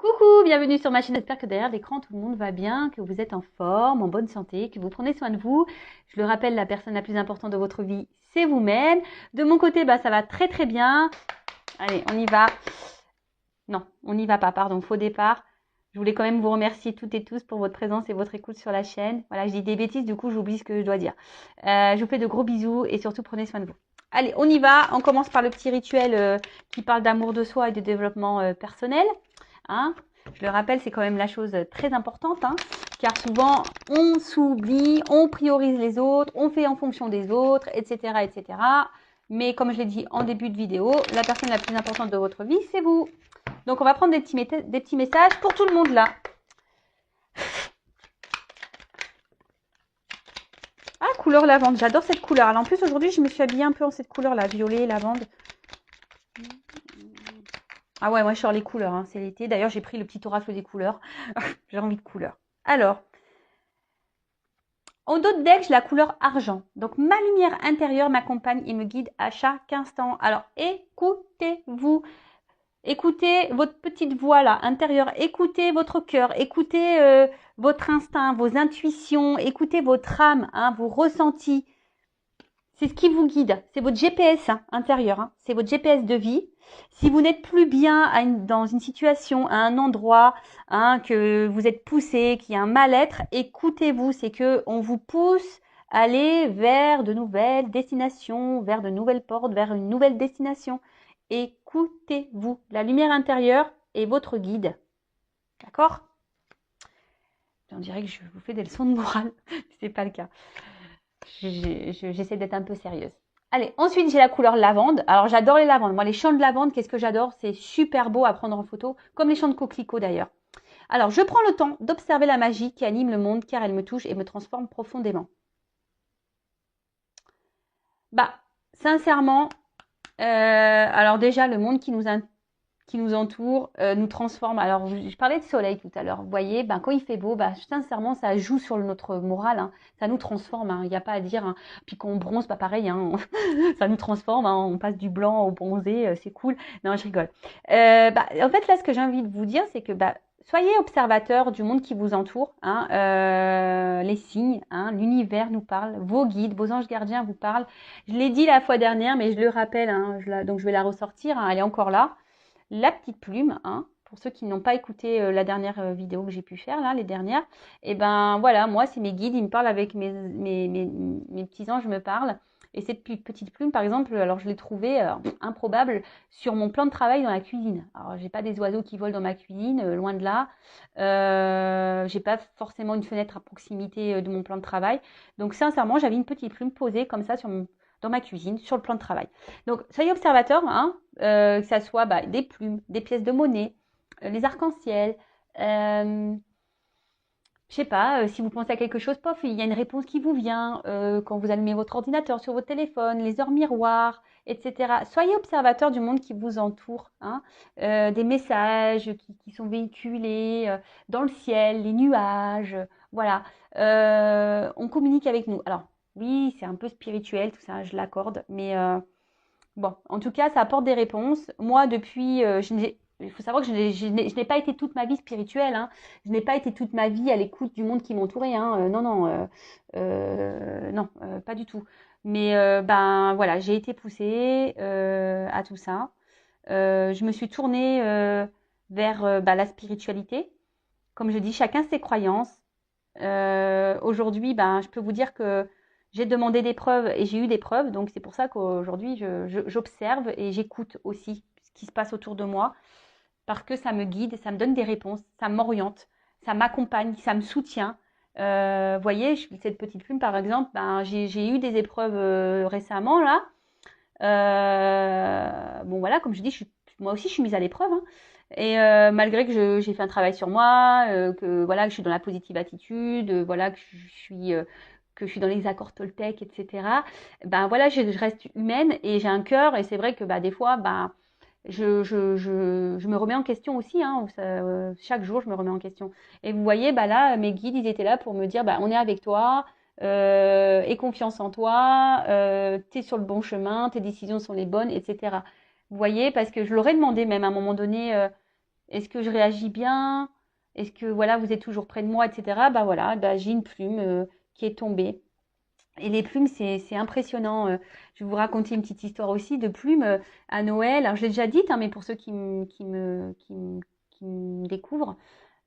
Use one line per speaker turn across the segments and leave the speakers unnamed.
Coucou, bienvenue sur ma chaîne. J'espère que derrière l'écran, tout le monde va bien, que vous êtes en forme, en bonne santé, que vous prenez soin de vous. Je le rappelle, la personne la plus importante de votre vie, c'est vous-même. De mon côté, ça va très très bien. Allez, on y va. Non, on n'y va pas, pardon, faux départ. Je voulais quand même vous remercier toutes et tous pour votre présence et votre écoute sur la chaîne. Voilà, je dis des bêtises, du coup, j'oublie ce que je dois dire. Je vous fais de gros bisous et surtout, prenez soin de vous. Allez, on y va. On commence par le petit rituel qui parle d'amour de soi et de développement personnel. Hein, je le rappelle, c'est quand même la chose très importante, hein, car souvent on s'oublie, on priorise les autres, on fait en fonction des autres, etc., etc. Mais comme je l'ai dit en début de vidéo, la personne la plus importante de votre vie, c'est vous. Donc on va prendre des petits messages pour tout le monde là. Ah, couleur lavande, j'adore cette couleur. Alors en plus aujourd'hui, je me suis habillée un peu en cette couleur là, violet, lavande. Ah ouais, moi je sors les couleurs, hein, c'est l'été. D'ailleurs, j'ai pris le petit oracle des couleurs. J'ai envie de couleurs. Alors, en dos de deck, j'ai la couleur argent. Donc, ma lumière intérieure m'accompagne et me guide à chaque instant. Alors, écoutez-vous. Écoutez votre petite voix là, intérieure. Écoutez votre cœur. Écoutez votre instinct, vos intuitions. Écoutez votre âme, hein, vos ressentis. C'est ce qui vous guide. C'est votre GPS intérieur. Hein. C'est votre GPS de vie. Si vous n'êtes plus bien dans une situation, à un endroit, hein, que vous êtes poussé, qu'il y a un mal-être, écoutez-vous. C'est que on vous pousse à aller vers de nouvelles destinations, vers de nouvelles portes, vers une nouvelle destination. Écoutez-vous. La lumière intérieure est votre guide. D'accord? On dirait que je vous fais des leçons de morale. C'est pas le cas. J'essaie d'être un peu sérieuse. Allez, ensuite j'ai la couleur lavande. Alors j'adore les lavandes. Moi les champs de lavande, qu'est-ce que j'adore? C'est super beau à prendre en photo, comme les champs de coquelicots d'ailleurs. Alors je prends le temps d'observer la magie qui anime le monde car elle me touche et me transforme profondément. Sincèrement, alors déjà le monde qui nous entoure, nous transforme. Alors, je parlais de soleil tout à l'heure. Vous voyez, quand il fait beau, sincèrement, ça joue sur notre morale. Hein. Ça nous transforme. Il n'y a pas à dire. Hein. Puis quand on bronze, pas pareil. Hein. Ça nous transforme. Hein. On passe du blanc au bronzé. C'est cool. Non, je rigole. En fait, là, ce que j'ai envie de vous dire, c'est que soyez observateurs du monde qui vous entoure. Hein. Les signes, hein, l'univers nous parle. Vos guides, vos anges gardiens vous parlent. Je l'ai dit la fois dernière, mais je le rappelle. Hein, donc, je vais la ressortir. Hein. Elle est encore là. La petite plume, hein, pour ceux qui n'ont pas écouté la dernière vidéo que j'ai pu faire, là, les dernières, et voilà, moi, c'est mes guides, ils me parlent avec mes petits anges me parlent. Et cette petite plume, par exemple, alors je l'ai trouvée improbable sur mon plan de travail dans la cuisine. Alors, j'ai pas des oiseaux qui volent dans ma cuisine, loin de là. J'ai pas forcément une fenêtre à proximité de mon plan de travail. Donc, sincèrement, j'avais une petite plume posée comme ça dans ma cuisine, sur le plan de travail. Donc, soyez observateurs, hein, que ça soit des plumes, des pièces de monnaie, les arcs-en-ciel. Je sais pas, si vous pensez à quelque chose, pof, il y a une réponse qui vous vient quand vous allumez votre ordinateur sur votre téléphone, les heures miroirs, etc. Soyez observateurs du monde qui vous entoure, hein, des messages qui sont véhiculés dans le ciel, les nuages, voilà. On communique avec nous. Alors, oui, c'est un peu spirituel, tout ça, je l'accorde, mais bon, en tout cas, ça apporte des réponses. Moi, depuis, il faut savoir que je n'ai pas été toute ma vie spirituelle. Hein. Je n'ai pas été toute ma vie à l'écoute du monde qui m'entourait. Hein. Non, pas du tout. Mais voilà, j'ai été poussée à tout ça. Je me suis tournée vers la spiritualité. Comme je dis, chacun ses croyances. Aujourd'hui, je peux vous dire que j'ai demandé des preuves et j'ai eu des preuves. Donc, c'est pour ça qu'aujourd'hui, j'observe et j'écoute aussi ce qui se passe autour de moi parce que ça me guide, ça me donne des réponses, ça m'oriente, ça m'accompagne, ça me soutient. Vous voyez, cette petite plume, par exemple, j'ai eu des épreuves récemment, là. Bon, voilà, comme je dis, moi aussi, je suis mise à l'épreuve. Hein. Et malgré que j'ai fait un travail sur moi, que voilà, que je suis dans la positive attitude, voilà, que je suis dans les accords Toltec, etc. Voilà, je reste humaine et j'ai un cœur et c'est vrai que des fois, je me remets en question aussi. Hein, chaque jour, je me remets en question. Et vous voyez, là, mes guides, ils étaient là pour me dire, on est avec toi. Aie confiance en toi, tu es sur le bon chemin, tes décisions sont les bonnes, etc. Vous voyez, parce que je leur ai demandé même à un moment donné, Est-ce que je réagis bien? Est-ce que voilà, vous êtes toujours près de moi, etc. Bah voilà, bah, j'ai une plume qui est tombée. Et les plumes, c'est impressionnant. Je vais vous raconter une petite histoire aussi de plumes à Noël. Alors, je l'ai déjà dite, hein, mais pour ceux qui me découvrent,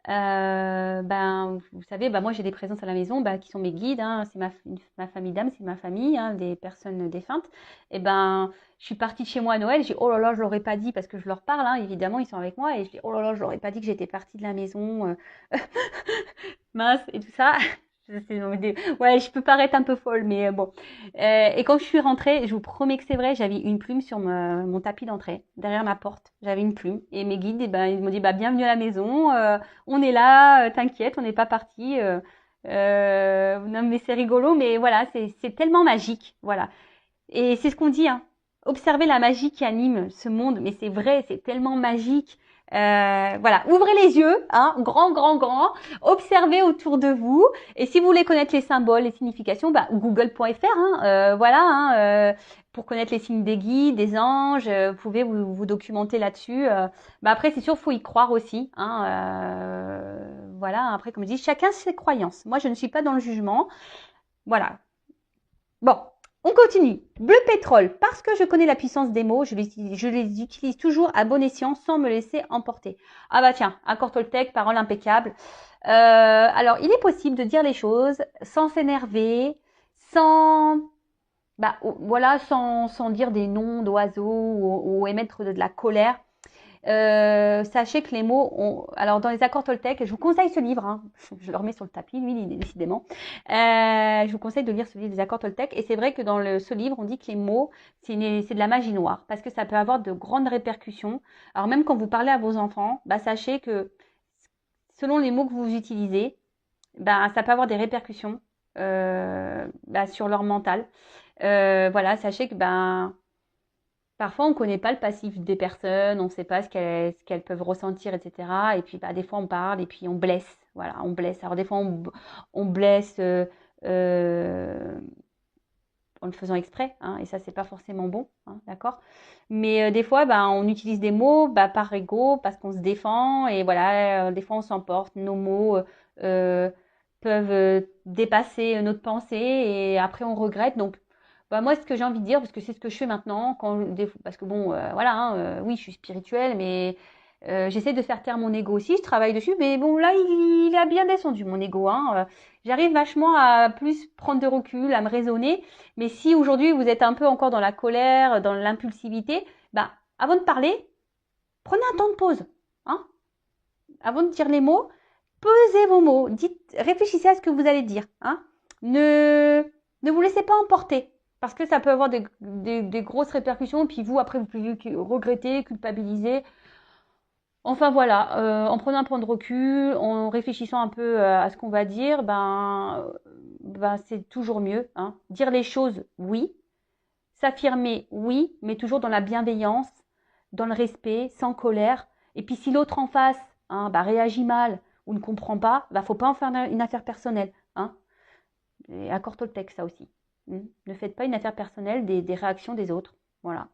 ben, vous savez, ben, moi, j'ai des présences à la maison ben, qui sont mes guides. Hein, c'est ma famille d'âme, c'est ma famille, hein, des personnes défuntes. Et ben, je suis partie de chez moi à Noël. J'ai dit, oh là là, je l'aurais pas dit parce que je leur parle. Hein, évidemment, ils sont avec moi. Et je dis, oh là là, je l'aurais pas dit que j'étais partie de la maison. Mince et tout ça. Ouais, je peux paraître un peu folle, mais bon. Et quand je suis rentrée, je vous promets que c'est vrai, j'avais une plume sur mon tapis d'entrée, derrière ma porte. J'avais une plume. Et mes guides, eh ben, ils m'ont dit, bah, bienvenue à la maison, on est là, t'inquiète, on n'est pas parti. Non, mais c'est rigolo, mais voilà, c'est tellement magique. Voilà. Et c'est ce qu'on dit, hein. Observez la magie qui anime ce monde, mais c'est vrai, c'est tellement magique. Voilà, ouvrez les yeux, hein, grand, grand, grand, observez autour de vous. Et si vous voulez connaître les symboles, les significations, bah, google.fr, hein, voilà, hein, pour connaître les signes des guides, des anges, vous pouvez vous documenter là-dessus. Bah après, c'est sûr, faut y croire aussi. Hein, voilà, après, comme je dis, chacun ses croyances. Moi, je ne suis pas dans le jugement. Voilà. Bon, on continue. Bleu pétrole, parce que je connais la puissance des mots, je les utilise toujours à bon escient sans me laisser emporter. Ah bah tiens, accord Toltec, parole impeccable. Alors, il est possible de dire les choses sans s'énerver, sans, bah, voilà, sans dire des noms d'oiseaux ou émettre de la colère. Sachez que les mots ont... Alors, dans les accords Toltec, je vous conseille ce livre, hein, je le remets sur le tapis, lui, décidément. Je vous conseille de lire ce livre des accords Toltec. Et c'est vrai que dans ce livre, on dit que les mots, c'est de la magie noire, parce que ça peut avoir de grandes répercussions. Alors, même quand vous parlez à vos enfants, bah, sachez que selon les mots que vous utilisez, bah, ça peut avoir des répercussions bah, sur leur mental. Voilà, sachez que... ben parfois, on ne connaît pas le passif des personnes, on ne sait pas ce qu'elles peuvent ressentir, etc. Et puis, bah, des fois, on parle et puis on blesse. Voilà, on blesse. Alors, des fois, on blesse euh, en le faisant exprès, hein, et ça, c'est pas forcément bon, hein, d'accord? Mais des fois, bah, on utilise des mots bah, par ego, parce qu'on se défend, et voilà, des fois, on s'emporte. Nos mots euh, peuvent dépasser notre pensée, et après, on regrette. Donc, bah, moi, ce que j'ai envie de dire, parce que c'est ce que je fais maintenant, parce que bon, voilà, hein, oui, je suis spirituelle, mais j'essaie de faire taire mon ego aussi, je travaille dessus, mais bon, là, il a bien descendu, mon ego, hein. J'arrive vachement à plus prendre de recul, à me raisonner, mais si aujourd'hui, vous êtes un peu encore dans la colère, dans l'impulsivité, bah, avant de parler, prenez un temps de pause, hein. Avant de dire les mots, pesez vos mots, réfléchissez à ce que vous allez dire, hein. Ne vous laissez pas emporter. Parce que ça peut avoir des grosses répercussions, puis vous, après, vous pouvez regretter, culpabiliser. Enfin voilà, en prenant un point de recul, en réfléchissant un peu à ce qu'on va dire, ben c'est toujours mieux. Hein. Dire les choses, oui. S'affirmer, oui, mais toujours dans la bienveillance, dans le respect, sans colère. Et puis si l'autre en face hein, bah, réagit mal ou ne comprend pas, bah, faut pas en faire une affaire personnelle. Hein. Et accord Toltec, ça aussi. Ne faites pas une affaire personnelle des réactions des autres. Voilà.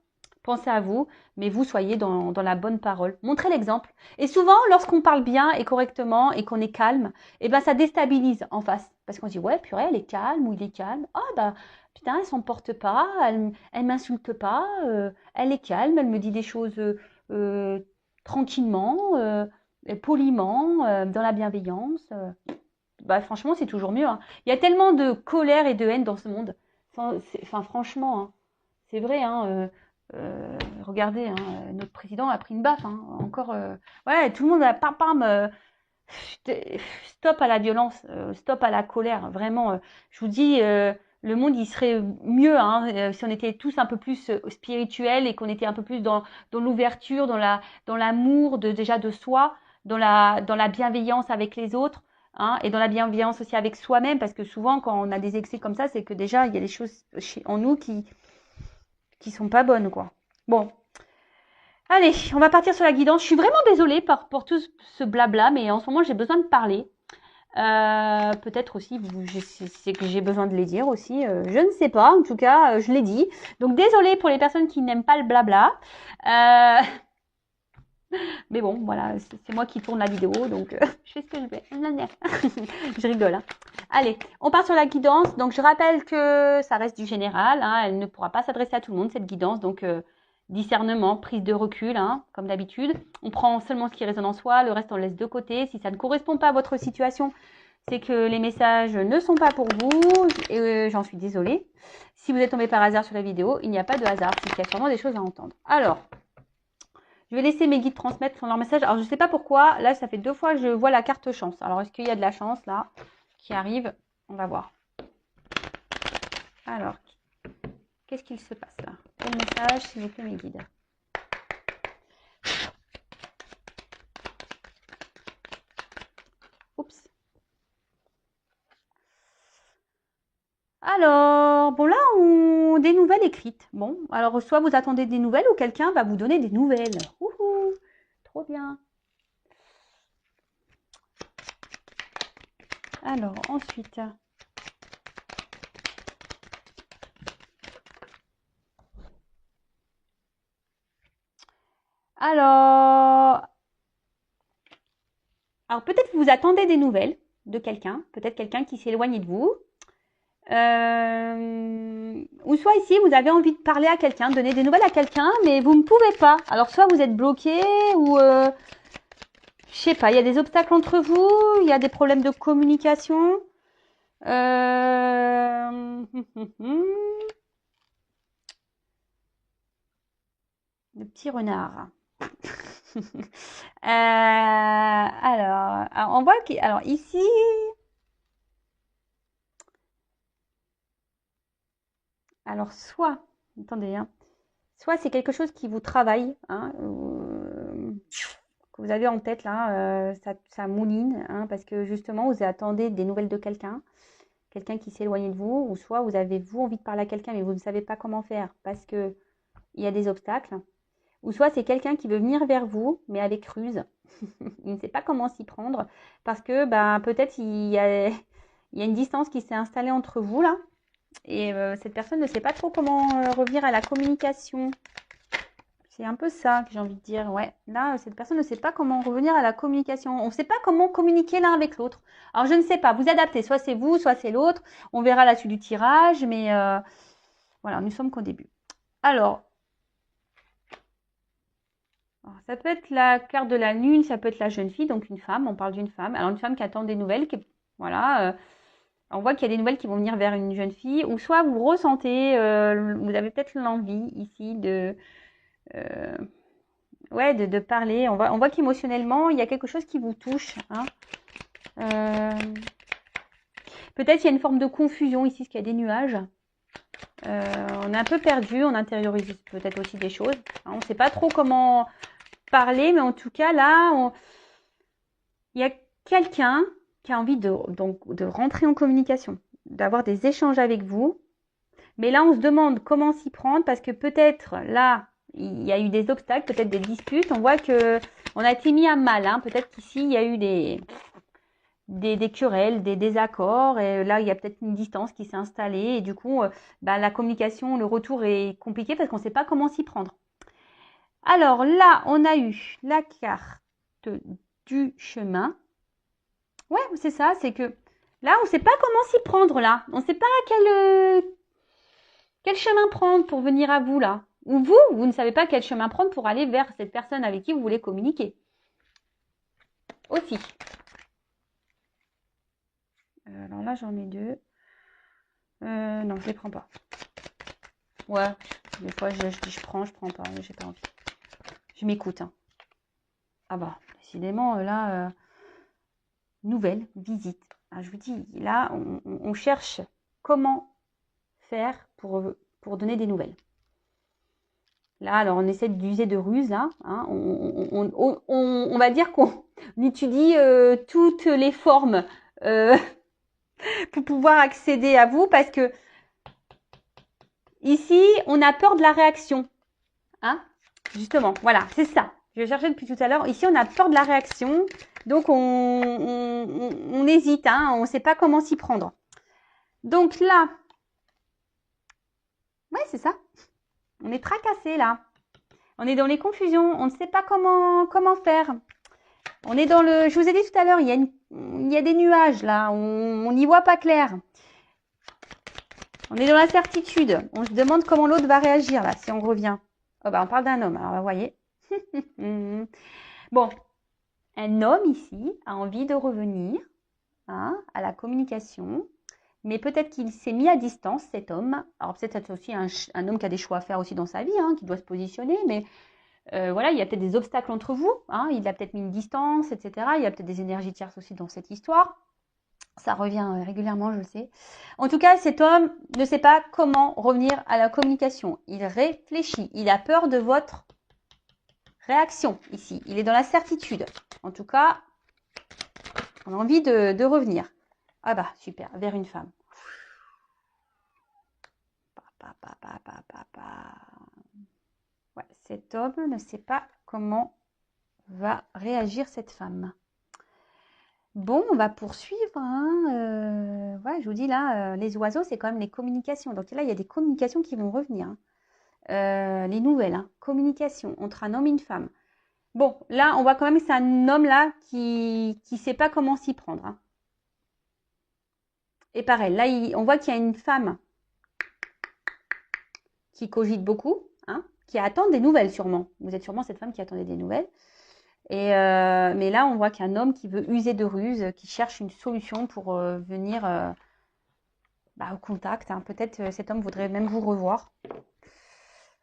Pensez à vous, mais vous soyez dans la bonne parole. Montrez l'exemple. Et souvent, lorsqu'on parle bien et correctement et qu'on est calme, eh ben, ça déstabilise en face. Parce qu'on se dit, ouais, purée, elle est calme ou il est calme. Ah, bah, putain, elle s'emporte pas, elle m'insulte pas, elle est calme, elle me dit des choses tranquillement, poliment, dans la bienveillance. Bah, franchement, c'est toujours mieux. Hein. Il y a tellement de colère et de haine dans ce monde. Enfin, franchement, hein, c'est vrai. Hein, regardez, hein, notre président a pris une baffe. Hein, encore, ouais, tout le monde a pam pam. Stop à la violence, stop à la colère. Vraiment, je vous dis, le monde il serait mieux hein, si on était tous un peu plus spirituels et qu'on était un peu plus dans l'ouverture, dans l'amour déjà de soi, dans la bienveillance avec les autres. Hein, et dans la bienveillance aussi avec soi-même, parce que souvent quand on a des excès comme ça, c'est que déjà il y a des choses en nous qui sont pas bonnes, quoi. Bon, allez, on va partir sur la guidance. Je suis vraiment désolée pour tout ce blabla, mais en ce moment j'ai besoin de parler. Peut-être aussi, c'est que j'ai besoin de les dire aussi. Je ne sais pas, en tout cas, je l'ai dit. Donc désolée pour les personnes qui n'aiment pas le blabla. Mais bon, voilà, c'est moi qui tourne la vidéo, donc je fais ce que je vais. Je rigole. Hein. Allez, on part sur la guidance. Donc, je rappelle que ça reste du général. Hein, elle ne pourra pas s'adresser à tout le monde, cette guidance. Donc, discernement, prise de recul, hein, comme d'habitude. On prend seulement ce qui résonne en soi. Le reste, on laisse de côté. Si ça ne correspond pas à votre situation, c'est que les messages ne sont pas pour vous. Et j'en suis désolée. Si vous êtes tombé par hasard sur la vidéo, il n'y a pas de hasard. C'est qu'il y a sûrement des choses à entendre. Alors, je vais laisser mes guides transmettre leur message. Alors, je ne sais pas pourquoi. Là, ça fait 2 fois que je vois la carte chance. Alors, est-ce qu'il y a de la chance, là, qui arrive? On va voir. Alors, qu'est-ce qu'il se passe, là? Quel message, s'il vous plaît, mes guides? Oups. Alors, bon, là, des nouvelles écrites. Bon, alors, soit vous attendez des nouvelles ou quelqu'un va vous donner des nouvelles. Ouhou, trop bien. Alors, ensuite. Alors peut-être que vous attendez des nouvelles de quelqu'un, peut-être quelqu'un qui s'éloigne de vous. Ou soit ici, vous avez envie de parler à quelqu'un, de donner des nouvelles à quelqu'un, mais vous ne pouvez pas. Alors, soit vous êtes bloqué, ou je sais pas, il y a des obstacles entre vous, il y a des problèmes de communication. Le petit renard. Alors, on voit que, alors ici, alors soit, attendez, hein, soit c'est quelque chose qui vous travaille, hein, que vous avez en tête là, ça mouline, hein, parce que justement vous attendez des nouvelles de quelqu'un qui s'éloigne de vous, ou soit vous avez vous envie de parler à quelqu'un mais vous ne savez pas comment faire parce que il y a des obstacles, ou soit c'est quelqu'un qui veut venir vers vous mais avec ruse, il ne sait pas comment s'y prendre parce que ben, peut-être il y a une distance qui s'est installée entre vous là, et cette personne ne sait pas trop comment revenir à la communication. C'est un peu ça que j'ai envie de dire. Ouais, là, cette personne ne sait pas comment revenir à la communication. On ne sait pas comment communiquer l'un avec l'autre. Alors, je ne sais pas. Vous adaptez. Soit c'est vous, soit c'est l'autre. On verra la suite du tirage. Mais voilà, nous sommes qu'au début. Alors, ça peut être la carte de la lune. Ça peut être la jeune fille, donc une femme. On parle d'une femme. Alors, une femme qui attend des nouvelles. Voilà. On voit qu'il y a des nouvelles qui vont venir vers une jeune fille. Ou soit vous ressentez, vous avez peut-être l'envie ici de... ouais, de parler. On voit qu'émotionnellement, il y a quelque chose qui vous touche. Hein. Peut-être il y a une forme de confusion ici, parce qu'il y a des nuages. On est un peu perdu, on intériorise peut-être aussi des choses. Hein. On ne sait pas trop comment parler, mais en tout cas, là, il y a quelqu'un qui a envie de rentrer en communication, d'avoir des échanges avec vous. Mais là, on se demande comment s'y prendre, parce que peut-être, là, il y a eu des obstacles, peut-être des disputes. On voit que on a été mis à mal. Hein. Peut-être qu'ici, il y a eu des querelles, des désaccords. Et là, il y a peut-être une distance qui s'est installée. Et du coup, la communication, le retour est compliqué parce qu'on ne sait pas comment s'y prendre. Alors là, on a eu la carte du chemin. Ouais, c'est ça. C'est que là, on ne sait pas comment s'y prendre. Là, on ne sait pas quel chemin prendre pour venir à vous là. Ou vous ne savez pas quel chemin prendre pour aller vers cette personne avec qui vous voulez communiquer. Aussi. Alors là, j'en ai 2. Non, je les prends pas. Ouais, des fois, je dis je prends pas, mais j'ai pas envie. Je m'écoute. Hein. Ah bah, décidément, là, nouvelle, visite. Ah, je vous dis, là, on cherche comment faire pour donner des nouvelles. Là, alors on essaie d'user de ruse, là. Hein. On va dire qu'on étudie toutes les formes pour pouvoir accéder à vous, parce que ici, on a peur de la réaction. Hein, justement, voilà, c'est ça. Je cherchais depuis tout à l'heure. Ici, on a peur de la réaction. Donc, on hésite. Hein, on ne sait pas comment s'y prendre. Donc là, ouais, c'est ça. On est tracassé là. On est dans les confusions. On ne sait pas comment faire. On est dans le... Je vous ai dit tout à l'heure, il y a des nuages là. On n'y voit pas clair. On est dans l'incertitude. On se demande comment l'autre va réagir là, si on revient. Oh bah on parle d'un homme. Alors vous voyez. Bon, un homme ici a envie de revenir à la communication. Mais peut-être qu'il s'est mis à distance, cet homme. Alors peut-être c'est aussi un homme qui a des choix à faire aussi dans sa vie, qui doit se positionner. Mais voilà, il y a peut-être des obstacles entre vous. Il a peut-être mis une distance, etc. Il y a peut-être des énergies tierces aussi dans cette histoire. Ça revient régulièrement, je le sais. En tout cas, cet homme ne sait pas comment revenir à la communication. Il réfléchit. Il a peur de votre réaction ici. Il est dans la certitude. En tout cas, on a envie de revenir. Ah bah, super, vers une femme. Ouais, cet homme ne sait pas comment va réagir cette femme. Bon, on va poursuivre. Ouais, je vous dis là, les oiseaux, c'est quand même les communications. Donc là, il y a des communications qui vont revenir. Les nouvelles, communication entre un homme et une femme. Bon, là, on voit quand même que c'est un homme là qui ne sait pas comment s'y prendre. Et pareil, là, on voit qu'il y a une femme qui cogite beaucoup, qui attend des nouvelles sûrement. Vous êtes sûrement cette femme qui attendait des nouvelles. Mais là, on voit qu'un homme qui veut user de ruse, qui cherche une solution pour venir au contact. Peut-être cet homme voudrait même vous revoir.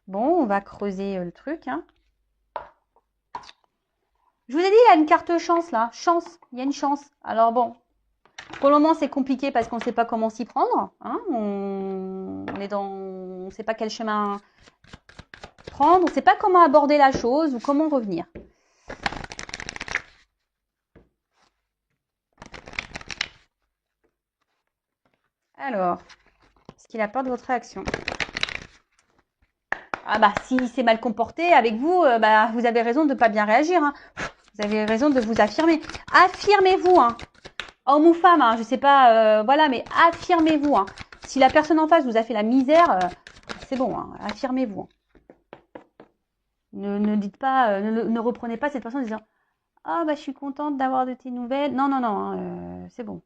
Bon, on va creuser le truc. Je vous ai dit, il y a une carte chance là. Chance, il y a une chance. Alors bon, pour le moment, c'est compliqué parce qu'on ne sait pas comment s'y prendre. On ne sait pas quel chemin prendre. On ne sait pas comment aborder la chose ou comment revenir. Alors, est-ce qu'il apporte votre réaction? Ah bah, s'il s'est mal comporté avec vous, vous avez raison de ne pas bien réagir. Vous avez raison de vous affirmer. Affirmez-vous, homme ou femme, je ne sais pas, voilà, mais affirmez-vous. Si la personne en face vous a fait la misère, c'est bon, affirmez-vous. Ne dites pas, ne reprenez pas cette personne en disant « Ah, je suis contente d'avoir de tes nouvelles. » Non, non, non, c'est bon.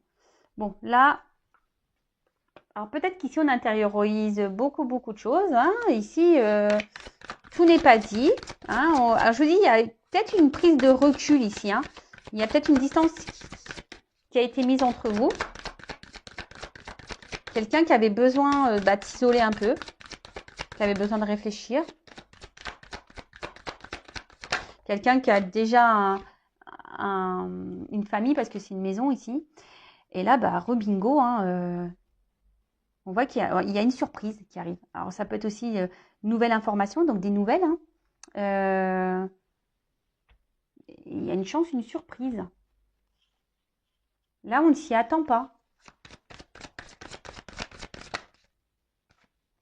Bon, là, alors peut-être qu'ici, on intériorise beaucoup, beaucoup de choses. Ici, tout n'est pas dit. Alors, je vous dis, il y a peut-être une prise de recul ici. Il y a peut-être une distance qui a été mise entre vous. Quelqu'un qui avait besoin de s'isoler un peu, qui avait besoin de réfléchir. Quelqu'un qui a déjà une famille, parce que c'est une maison ici. Et là, rebingo, on voit qu'il y a une surprise qui arrive. Alors, ça peut être aussi une nouvelle information, donc des nouvelles. Il y a une chance, une surprise. Là, on ne s'y attend pas.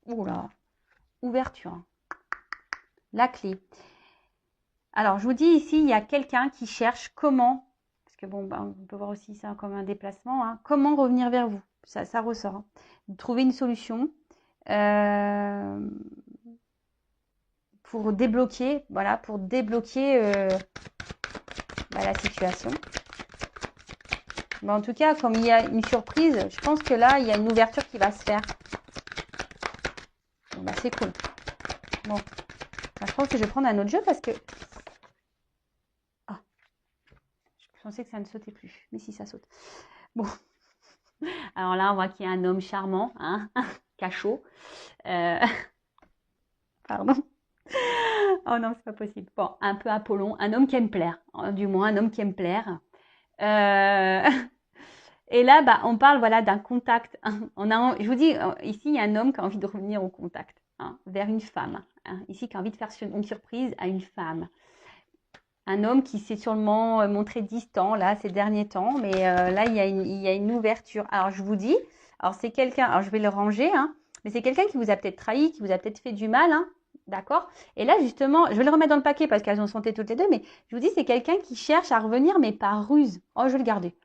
Oula, ouverture. La clé. Alors, je vous dis ici, il y a quelqu'un qui cherche comment, parce que bon, on peut voir aussi ça comme un déplacement, comment revenir vers vous. Ça ressort. Trouver une solution pour débloquer, voilà, la situation. En tout cas, comme il y a une surprise, je pense que là, il y a une ouverture qui va se faire. C'est cool. Bon, je pense que je vais prendre un autre jeu parce que... Ah, je pensais que ça ne sautait plus. Mais si, ça saute. Bon. Alors là, on voit qu'il y a un homme charmant, cachot. Pardon. Oh non, c'est pas possible. Bon, un peu Apollon, un homme qui aime plaire. Du moins, un homme qui aime plaire. Et là, on parle d'un contact. Je vous dis, ici, il y a un homme qui a envie de revenir au contact, vers une femme. Ici, qui a envie de faire une surprise à une femme. Un homme qui s'est sûrement montré distant, là, ces derniers temps. Mais là, il y a une ouverture. Alors, je vous dis, c'est quelqu'un, alors je vais le ranger, mais c'est quelqu'un qui vous a peut-être trahi, qui vous a peut-être fait du mal, d'accord? Et là, justement, je vais le remettre dans le paquet parce qu'elles ont santé toutes les deux, mais je vous dis, c'est quelqu'un qui cherche à revenir, mais par ruse. Oh, je vais le garder.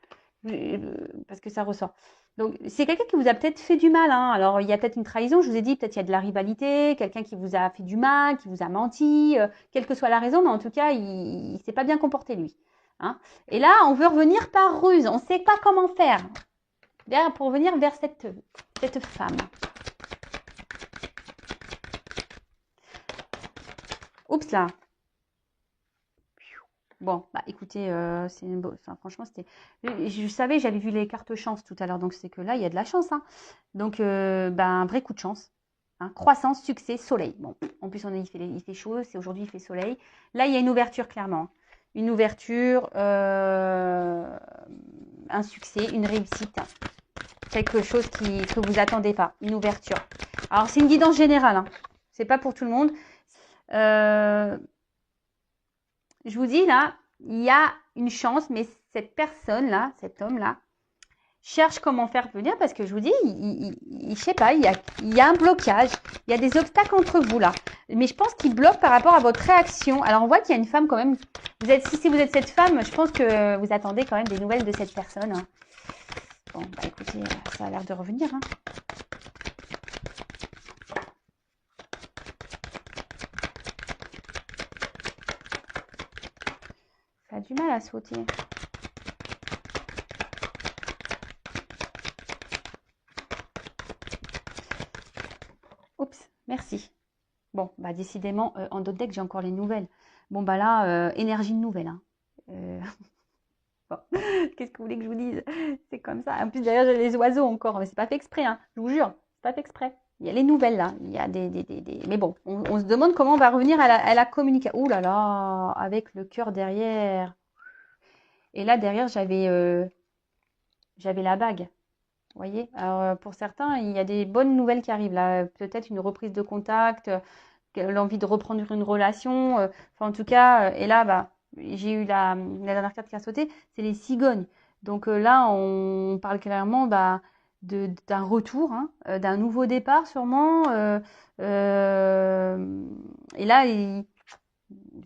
Parce que ça ressort. Donc, c'est quelqu'un qui vous a peut-être fait du mal, hein. Alors, il y a peut-être une trahison, je vous ai dit, peut-être il y a de la rivalité, quelqu'un qui vous a fait du mal, qui vous a menti, quelle que soit la raison, mais en tout cas, il ne s'est pas bien comporté, lui. Hein. Et là, on veut revenir par ruse, on ne sait pas comment faire pour revenir vers cette femme. Oups là. Bon, bah écoutez, enfin, franchement, c'était. Je savais, j'avais vu les cartes chance tout à l'heure, donc c'est que là, il y a de la chance. Hein. Donc, un vrai coup de chance. Hein. Croissance, succès, soleil. Bon, en plus, il fait chaud, c'est aujourd'hui, il fait soleil. Là, il y a une ouverture, clairement. Une ouverture, un succès, une réussite. Quelque chose que vous attendez pas. Une ouverture. Alors, c'est une guidance générale. Hein. C'est pas pour tout le monde. Je vous dis là, il y a une chance, mais cette personne-là, cet homme-là, cherche comment faire venir parce que je vous dis, je sais pas, il y a un blocage, il y a des obstacles entre vous là. Mais je pense qu'il bloque par rapport à votre réaction. Alors on voit qu'il y a une femme quand même. Si vous êtes cette femme, je pense que vous attendez quand même des nouvelles de cette personne. Hein. Bon, bah écoutez, ça a l'air de revenir. Hein. Ça a du mal à sauter. Oups, merci. Bon, bah décidément, en d'autres decks, j'ai encore les nouvelles. Bon, bah là, énergie de nouvelles. Hein. Bon. Qu'est-ce que vous voulez que je vous dise? C'est comme ça. En plus, d'ailleurs, j'ai les oiseaux encore. Mais c'est pas fait exprès, hein. Je vous jure. C'est pas fait exprès. Il y a les nouvelles, là. Il y a des... Mais bon, on se demande comment on va revenir à la communication. Ouh là là, avec le cœur derrière. Et là, derrière, j'avais la bague. Vous voyez? Alors, pour certains, il y a des bonnes nouvelles qui arrivent là. Peut-être une reprise de contact, l'envie de reprendre une relation. Enfin, en tout cas, et là, bah, j'ai eu la dernière carte qui a sauté, c'est les cigognes. Donc là, on parle clairement bah, d'un retour, hein, d'un nouveau départ sûrement. Et là,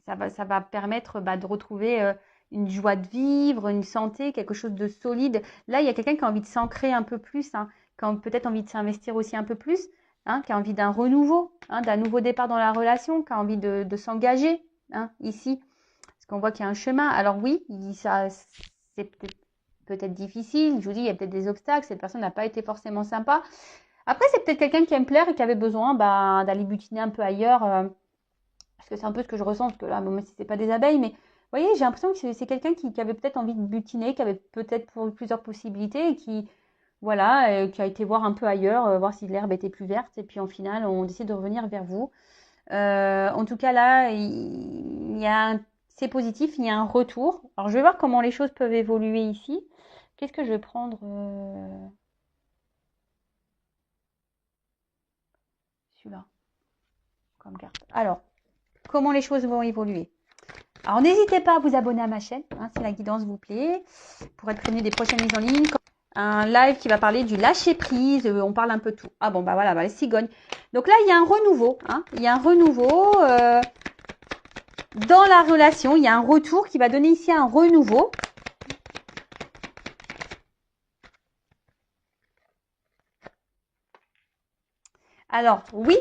ça va permettre bah, de retrouver une joie de vivre, une santé, quelque chose de solide. Là, il y a quelqu'un qui a envie de s'ancrer un peu plus, hein, qui a peut-être envie de s'investir aussi un peu plus, hein, qui a envie d'un renouveau, hein, d'un nouveau départ dans la relation, qui a envie de s'engager hein, ici. Parce qu'on voit qu'il y a un chemin. Alors oui, c'est peut-être difficile. Je vous dis, il y a peut-être des obstacles. Cette personne n'a pas été forcément sympa. Après, c'est peut-être quelqu'un qui aime plaire et qui avait besoin bah, d'aller butiner un peu ailleurs. Parce que c'est un peu ce que je ressens, parce que là, même si c'est pas des abeilles, mais vous voyez, j'ai l'impression que c'est quelqu'un qui avait peut-être envie de butiner, qui avait peut-être plusieurs possibilités et qui, voilà, qui a été voir un peu ailleurs, voir si l'herbe était plus verte. Et puis en final, on décide de revenir vers vous. En tout cas, là, c'est positif, il y a un retour. Alors, je vais voir comment les choses peuvent évoluer ici. Qu'est-ce que je vais prendre celui-là comme carte. Alors, comment les choses vont évoluer. Alors, n'hésitez pas à vous abonner à ma chaîne, hein, si la guidance vous plaît, pour être prévenu des prochaines mises en ligne. Un live qui va parler du lâcher-prise, on parle un peu de tout. Ah bon, bah voilà, bah, les cigognes. Donc là, il y a un renouveau. Hein, il y a un renouveau dans la relation. Il y a un retour qui va donner ici un renouveau. Alors, oui,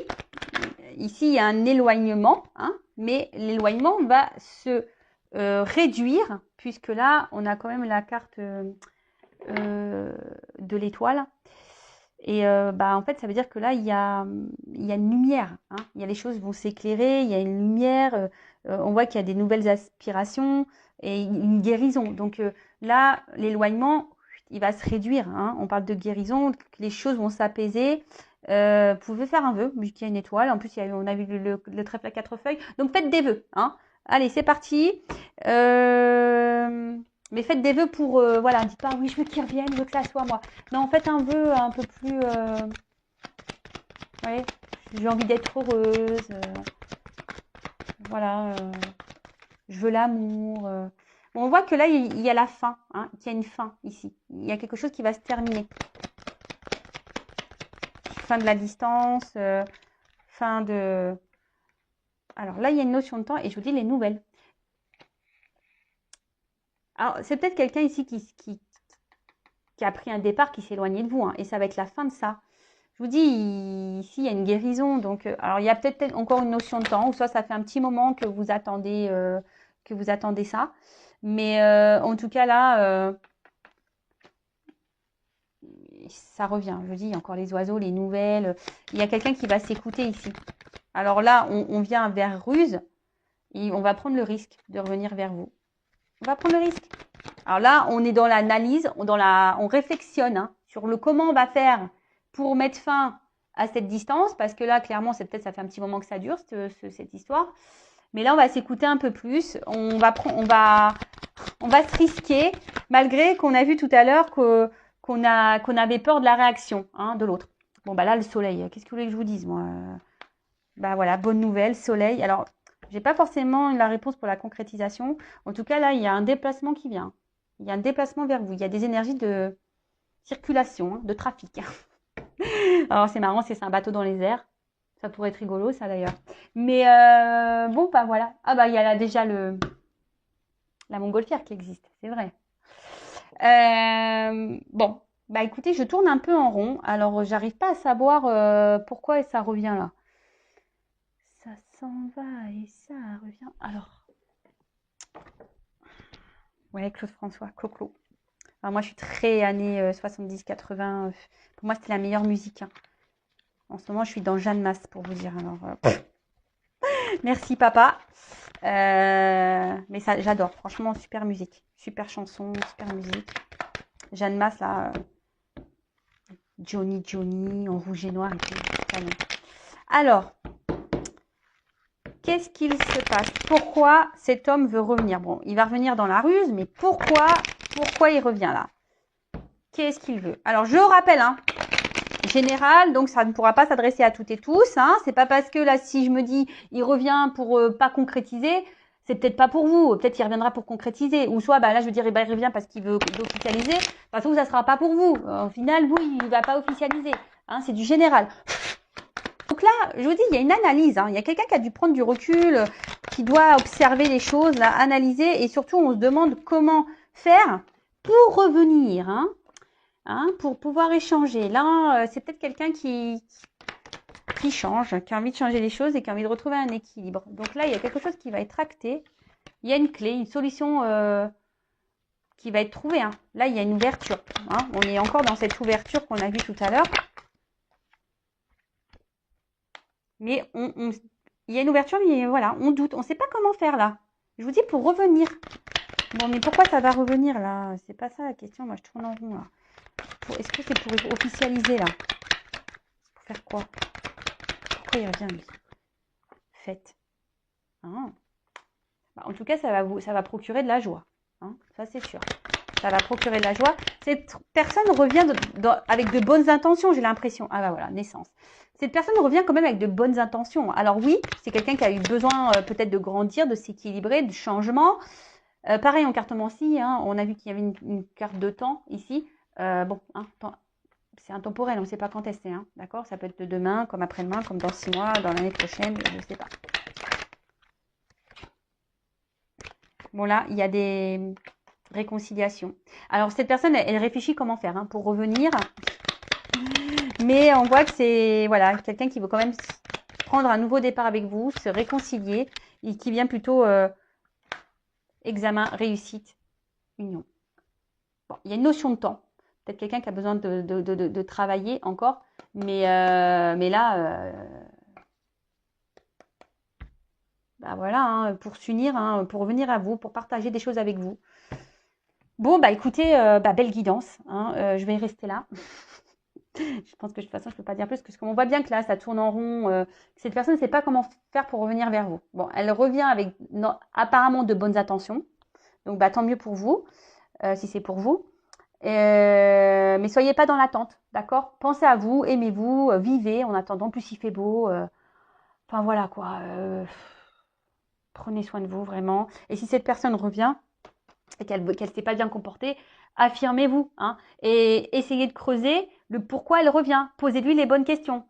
ici, il y a un éloignement, hein, mais l'éloignement va se réduire, puisque là, on a quand même la carte de l'étoile. Et bah, en fait, ça veut dire que là, il y a une lumière. Hein. Il y a les choses vont s'éclairer, il y a une lumière. On voit qu'il y a des nouvelles aspirations et une guérison. Donc là, l'éloignement, il va se réduire. Hein. On parle de guérison, les choses vont s'apaiser. Vous pouvez faire un vœu, vu qu'il y a une étoile. En plus, on a vu le trèfle à 4 feuilles. Donc faites des vœux. Hein. Allez, c'est parti. Mais faites des vœux pour, voilà, dites pas, oui, je veux qu'il revienne, je veux que ça soit moi. Non, faites un vœu un peu plus, ouais, j'ai envie d'être heureuse, voilà, je veux l'amour. Bon, on voit que là, il y a la fin, hein, qu'il y a une fin ici. Il y a quelque chose qui va se terminer. Fin de la distance, fin de... Alors là, il y a une notion de temps et je vous dis les nouvelles. Alors, c'est peut-être quelqu'un ici qui qui a pris un départ, qui s'est éloigné de vous. Hein, et ça va être la fin de ça. Je vous dis, ici, il y a une guérison. Donc, alors, il y a peut-être encore une notion de temps, ou soit ça fait un petit moment que vous attendez ça. Mais en tout cas, là, ça revient. Je vous dis, il y a encore les oiseaux, les nouvelles. Il y a quelqu'un qui va s'écouter ici. Alors là, on vient vers Ruse et on va prendre le risque de revenir vers vous. On va prendre le risque. Alors là, on est dans l'analyse, on réflexionne hein, sur le comment on va faire pour mettre fin à cette distance, parce que là, clairement, ça fait un petit moment que ça dure, cette histoire. Mais là, on va s'écouter un peu plus. On va se risquer, malgré qu'on a vu tout à l'heure qu'on avait peur de la réaction hein, de l'autre. Bon, bah là, le soleil, qu'est-ce que vous voulez que je vous dise, moi bah voilà, bonne nouvelle, soleil. Alors, j'ai pas forcément la réponse pour la concrétisation. En tout cas, là, il y a un déplacement qui vient. Il y a un déplacement vers vous. Il y a des énergies de circulation, hein, de trafic. Alors, c'est marrant, c'est un bateau dans les airs. Ça pourrait être rigolo, ça, d'ailleurs. Mais bon, bah voilà. Ah bah, il y a là déjà la montgolfière qui existe, c'est vrai. Bon, bah écoutez, je tourne un peu en rond. Alors, j'arrive pas à savoir pourquoi ça revient là. Ça s'en va et ça revient. Alors, ouais, Claude François, Clo-Clo. Alors moi, je suis très années 70-80. Pour moi, c'était la meilleure musique. Hein. En ce moment, je suis dans Jeanne Masse, pour vous dire. Alors, merci, papa. Mais ça, j'adore. Franchement, super musique. Super chanson, super musique. Jeanne Masse, là. Johnny, en rouge et noir et tout. Canon. Alors, qu'est-ce qu'il se passe? Pourquoi cet homme veut revenir? Bon, il va revenir dans la ruse, mais pourquoi il revient là? Qu'est-ce qu'il veut? Alors, je rappelle, hein, général, donc ça ne pourra pas s'adresser à toutes et tous. Hein. C'est pas parce que là, si je me dis, il revient pour pas concrétiser, c'est peut-être pas pour vous. Peut-être qu'il reviendra pour concrétiser. Ou soit, bah là, je dirais, bah, il revient parce qu'il veut officialiser. De toute façon, ça sera pas pour vous. Au final, vous, il va pas officialiser. Hein, c'est du général. Donc là, je vous dis, il y a une analyse. Hein. Il y a quelqu'un qui a dû prendre du recul, qui doit observer les choses, là, analyser. Et surtout, on se demande comment faire pour revenir. Hein, pour pouvoir échanger. Là, c'est peut-être quelqu'un qui change, qui a envie de changer les choses et qui a envie de retrouver un équilibre. Donc là, il y a quelque chose qui va être acté. Il y a une clé, une solution qui va être trouvée. Hein. Là, il y a une ouverture. Hein. On est encore dans cette ouverture qu'on a vue tout à l'heure. Mais il y a une ouverture, mais voilà, on doute. On ne sait pas comment faire là. Je vous dis pour revenir. Bon, mais pourquoi ça va revenir là? C'est pas ça la question. Moi, je tourne en rond là. Est-ce que c'est pour officialiser là? Pour faire quoi? Pourquoi il revient lui? Faites. Hein? Bah, en tout cas, ça va procurer de la joie. Hein? Ça, c'est sûr. Ça va procurer de la joie. Cette personne revient avec de bonnes intentions, j'ai l'impression. Ah bah voilà, naissance. Cette personne revient quand même avec de bonnes intentions. Alors oui, c'est quelqu'un qui a eu besoin peut-être de grandir, de s'équilibrer, de changement. Pareil en cartomancie, hein, on a vu qu'il y avait une carte de temps ici. Bon, hein, c'est intemporel, on ne sait pas quand est-ce, hein, d'accord? Ça peut être demain, comme après-demain, comme dans 6 mois, dans l'année prochaine, je ne sais pas. Bon là, il y a des réconciliations. Alors cette personne, elle réfléchit comment faire hein, pour revenir. Mais on voit que c'est voilà, quelqu'un qui veut quand même prendre un nouveau départ avec vous, se réconcilier, et qui vient plutôt examen, réussite, union. Bon, il y a une notion de temps. Peut-être quelqu'un qui a besoin de travailler encore. Mais là, bah voilà, hein, pour s'unir, hein, pour venir à vous, pour partager des choses avec vous. Bon, bah écoutez, belle guidance. Hein, je vais rester là. Je pense que de toute façon, je ne peux pas dire plus, parce qu'on voit bien que là, ça tourne en rond. Cette personne ne sait pas comment faire pour revenir vers vous. Bon, elle revient avec apparemment de bonnes intentions. Donc, bah, tant mieux pour vous, si c'est pour vous. Mais soyez pas dans l'attente, d'accord? Pensez à vous, aimez-vous, vivez en attendant. En plus, il fait beau. Enfin, voilà quoi. Prenez soin de vous, vraiment. Et si cette personne revient et qu'elle ne s'est pas bien comportée, affirmez-vous. Hein, et essayez de creuser le pourquoi elle revient. Posez-lui les bonnes questions.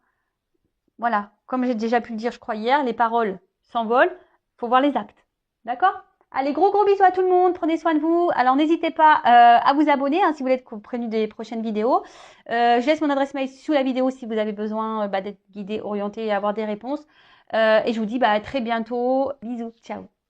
Voilà. Comme j'ai déjà pu le dire, je crois, hier, les paroles s'envolent. Il faut voir les actes. D'accord? Allez, gros bisous à tout le monde. Prenez soin de vous. Alors, n'hésitez pas à vous abonner si vous voulez être prévenu des prochaines vidéos. Je laisse mon adresse mail sous la vidéo si vous avez besoin d'être guidé, orienté et avoir des réponses. Et je vous dis à très bientôt. Bisous. Ciao.